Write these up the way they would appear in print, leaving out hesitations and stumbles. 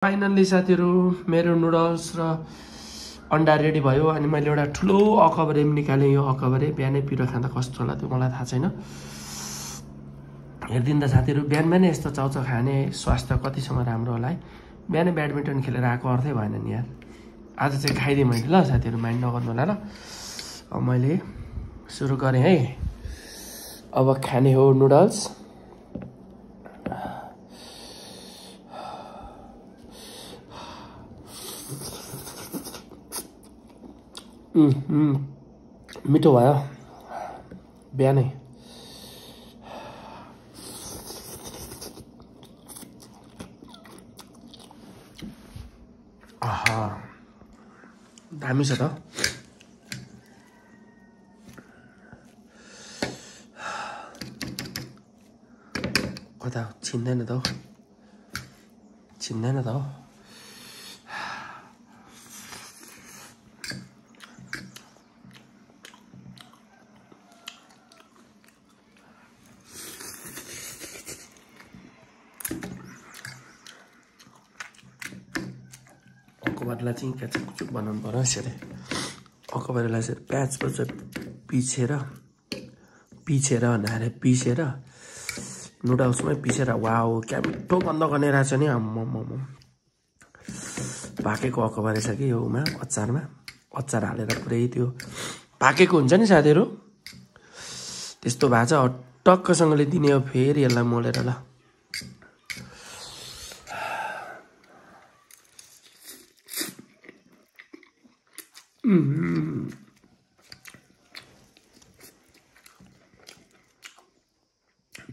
Finally साथीहरु मेरो noodles र अन्डा रेडी भयो अनि मैले एउटा ठुलो अकबरे निकाले। यो अकबरे बिहानै पिरो खाँदा कस्तो होला त्यो मलाई थाहा छैन। हेर्दिन त साथीहरु बिहान बिहानै यस्तो चाउचाउ खाने स्वास्थ्य कतिसम्म राम्रो होला है। बिहानै ब्याडमिन्टन खेलेर आएको अर्थै भएन नि यार। आज चाहिँ खाइदिएँ मैले ल साथीहरु, माइन्ड नगर्नु होला ल। अब मैले सुरु गरेँ है। अब खाने हो नुडल्स। मिठो भयो बिहानै। आहा दामी छ त। कता छिन्दैन त हौ, छिन्दैन त हौ। अकबरलाई चाहिँ कुचुक बनाउनु पर्यो यसरी। अकबरलाई चाहिँ प्याज पिसेर पिसेर नुडल्समै पिसेर वाउ क्या मिठो गन्ध गर्ने रहेछ नि। आम्मामा पाकेको अकबर छ कि योमा अचारमा अचार हालेर पुरै त्यो पाकेको हुन्छ नि साथीहरु, त्यस्तो भएको छ। टक्कसँगले दिने हो फेरि यसलाई मोलेर ल।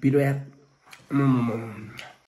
पिरो यार